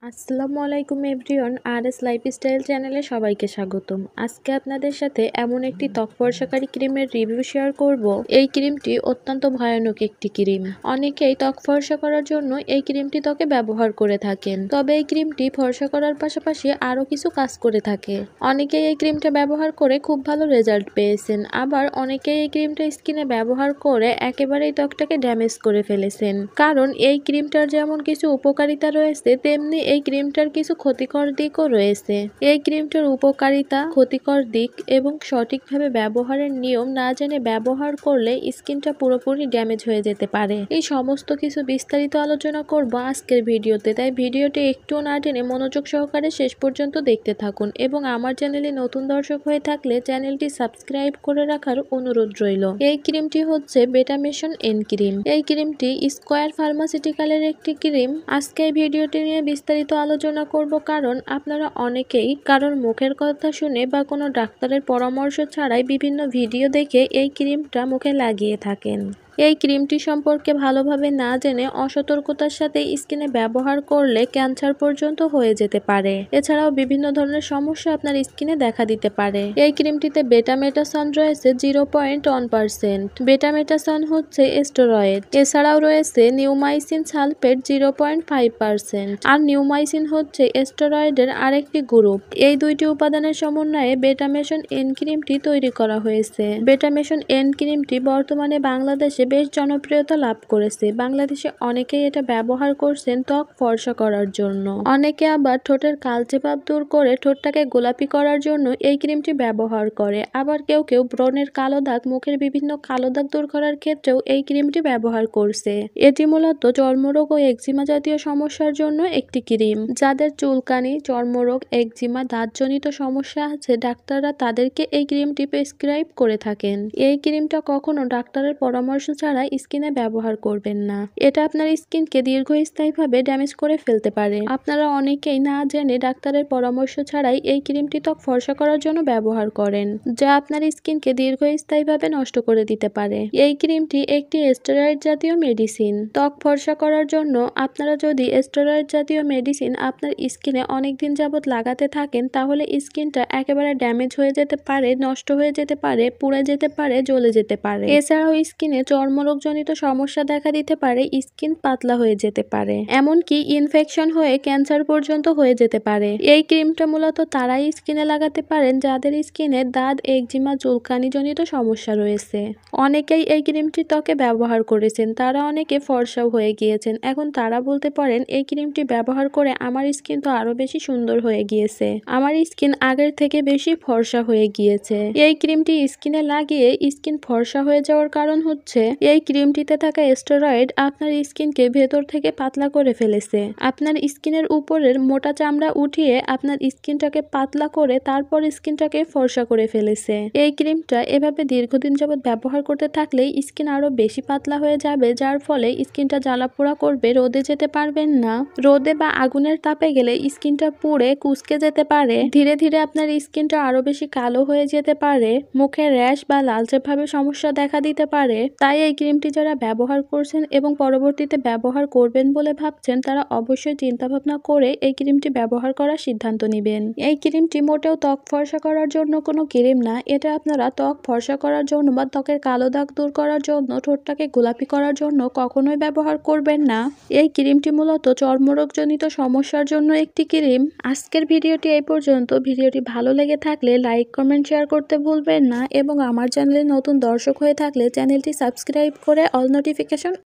আসসালামু আলাইকুম everyone, RS lifestyle চ্যানেলে সবাইকে স্বাগতম। আজকে আপনাদের সাথে এমন একটি ত্বক ফর্সাকারী ক্রিমের রিভিউ শেয়ার করব। এই ক্রিমটি অত্যন্ত ভয়ানক একটি ক্রিম। অনেকেই ত্বক ফর্সা করার জন্য এই ক্রিমটি ত্বকে ব্যবহার করে থাকেন, তবে এই ক্রিমটি ফর্সা করার পাশাপাশি আরও কিছু কাজ করে থাকে। অনেকেই এই ক্রিমটা ব্যবহার করে খুব ভালো রেজাল্ট পেয়েছেন, আবার অনেকেই এই ক্রিমটা স্কিনে ব্যবহার করে একেবারেই ত্বকটাকে ড্যামেজ করে ফেলেছেন। কারণ এই ক্রিমটার যেমন কিছু উপকারিতা রয়েছে, তেমনি এই ক্রিমটার কিছু ক্ষতিকর দিকও রয়েছে। এই ক্রিমটার উপকারিতা, ক্ষতিকর দিক এবং সঠিকভাবে ব্যবহারের নিয়ম না জেনে ব্যবহার করলে স্কিনটা পুরোপুরি ড্যামেজ হয়ে যেতে পারে। এই সমস্ত কিছু বিস্তারিত আলোচনা করব আজকের ভিডিওতে, তাই ভিডিওটি একটুও না টেনে মনোযোগ সহকারে শেষ পর্যন্ত দেখতে থাকুন এবং আমার চ্যানেলে নতুন দর্শক হয়ে থাকলে চ্যানেলটি সাবস্ক্রাইব করে রাখার অনুরোধ রইল। এই ক্রিমটি হচ্ছে বেটামেশন এন ক্রিম। এই ক্রিমটি স্কয়ার ফার্মাসিউটিক্যালের একটি ক্রিম। আজকে এই ভিডিওটি নিয়ে বিস্তারিত আলোচনা করব, কারণ আপনারা অনেকেই কারোর মুখের কথা শুনে বা কোনো ডাক্তারের পরামর্শ ছাড়াই বিভিন্ন ভিডিও দেখে এই ক্রিমটা মুখে লাগিয়ে থাকেন। এই ক্রিমটি সম্পর্কে ভালোভাবে না জেনে অসতর্কতার সাথে স্কিনে ব্যবহার করলে ক্যান্সার পর্যন্ত হয়ে যেতে পারে। এছাড়াও বিভিন্ন ধরনের সমস্যা আপনার স্কিনে দেখা দিতে পারে। এই ক্রিমটিতে বেটামেটাসন রয়েছে 0.1%। বেটামেটাসন হচ্ছে স্টেরয়েড। এছাড়াও রয়েছে নিউমাইসিন সালফেট 0.5%। আর নিউমাইসিন হচ্ছে স্টেরয়েডের আরেকটি গ্রুপ। এই দুইটি উপাদানের সমন্বয়ে বেটামেশন এন ক্রিমটি তৈরি করা হয়েছে। বেটামেশন এন ক্রিমটি বর্তমানে বাংলাদেশে বেশ জনপ্রিয়তা লাভ করেছে। বাংলাদেশে অনেকেই এটা ব্যবহার করছেন ত্বক ফর্সা করার জন্য। অনেকে আবার ঠোঁটের কালচে ভাব দূর করে ঠোঁটটাকে গোলাপি করার জন্য এই ক্রিমটি ব্যবহার করে। আবার কেউ কেউ ব্রণের কালো দাগ, মুখের বিভিন্ন কালো দাগ দূর করার ক্ষেত্রেও এই ক্রিমটি ব্যবহার করছে। এটি মূলত চর্মরোগ ও একজিমা জাতীয় সমস্যার জন্য একটি ক্রিম। যাদের চুলকানি, চর্মরোগ, একজিমা, দাঁতজনিত সমস্যা আছে, ডাক্তাররা তাদেরকে এই ক্রিমটি প্রেসক্রাইব করে থাকেন। এই ক্রিমটা কখনো ডাক্তারের পরামর্শ ছাড়া স্কিনে ব্যবহার করবেন না। এটা আপনার স্কিনকে দীর্ঘস্থায়ীভাবে ড্যামেজ করে ফেলতে পারে। আপনারা অনেকেই না জেনে ডাক্তারের পরামর্শ ছাড়াই এই ক্রিমটি ত্বক ফর্সা করার জন্য ব্যবহার করেন, যা আপনার স্কিনকে দীর্ঘস্থায়ীভাবে নষ্ট করে দিতে পারে। এই ক্রিমটি একটি স্টেরয়েড জাতীয় মেডিসিন। ত্বক ফর্সা করার জন্য আপনারা যদি স্টেরয়েড জাতীয় মেডিসিন আপনার স্কিনে অনেকদিন যাবত লাগাতে থাকেন, তাহলে স্কিনটা একেবারে ড্যামেজ হয়ে যেতে পারে, নষ্ট হয়ে যেতে পারে, পুড়ে যেতে পারে, জ্বলে যেতে পারে। এছাড়াও স্কিনে চর্মরোগজনিত সমস্যা দেখা দিতে পারে, স্কিন পাতলা হয়ে যেতে পারে, এমনকি ইনফেকশন হয়ে ক্যান্সার পর্যন্ত হয়ে যেতে পারে। এই ক্রিমটা মূলত তারাই স্কিনে লাগাতে পারেন যাদের স্কিনে দাঁত, একজিমা, চুলকানি জনিত সমস্যা রয়েছে। অনেকেই এই ক্রিমটি ত্বকে ব্যবহার করেছেন, তারা অনেকে ফর্সাও হয়ে গিয়েছেন। এখন তারা বলতে পারেন এই ক্রিমটি ব্যবহার করে আমার স্কিন তো আরো বেশি সুন্দর হয়ে গিয়েছে, আমার স্কিন আগের থেকে বেশি ফর্সা হয়ে গিয়েছে। এই ক্রিমটি স্কিনে লাগিয়ে স্কিন ফর্সা হয়ে যাওয়ার কারণ হচ্ছে এই ক্রিমটিতে থাকা স্টেরয়েড আপনার স্কিনকে ভেতর থেকে পাতলা করে ফেলেছে। আপনার স্কিনের উপরের মোটা চামড়া উঠিয়ে আপনার স্কিনটাকে পাতলা করে তারপর স্কিনটাকে ফর্সা করে ফেলেছে। এই ক্রিমটা এভাবে দীর্ঘদিন যাবত ব্যবহার করতে থাকলে স্কিন আরো বেশি পাতলা হয়ে যাবে, যার ফলে স্কিনটা জ্বালাপোড়া করবে, রোদে যেতে পারবেন না। রোদে বা আগুনের তাপে গেলে স্কিনটা পুড়ে কুঁচকে যেতে পারে। ধীরে ধীরে আপনার স্কিনটা আরো বেশি কালো হয়ে যেতে পারে, মুখে র্যাশ বা লালচে ভাবে সমস্যা দেখা দিতে পারে। তাই এই ক্রিমটি যারা ব্যবহার করছেন এবং পরবর্তীতে ব্যবহার করবেন বলে ভাবছেন, তারা অবশ্যই চিন্তা ভাবনা করে এই ক্রিমটি ব্যবহার করার সিদ্ধান্ত নেবেন। এই ক্রিমটি মোটেও ত্বক ফর্সা করার জন্য কোনো ক্রিম না। এটা আপনারা ত্বক ফর্সা করার জন্য বা ত্বকের কালো দাগ দূর করার জন্য, ঠোঁটটাকে গোলাপি করার জন্য কখনোই ব্যবহার করবেন না। এই ক্রিমটি মূলত চর্মরোগজনিত সমস্যার জন্য একটি ক্রিম। আজকের ভিডিওটি এই পর্যন্ত। ভিডিওটি ভালো লেগে থাকলে লাইক, কমেন্ট, শেয়ার করতে ভুলবেন না এবং আমার চ্যানেলে নতুন দর্শক হয়ে থাকলে চ্যানেলটি সাবস্ক্রাইব করে অল নোটিফিকেশন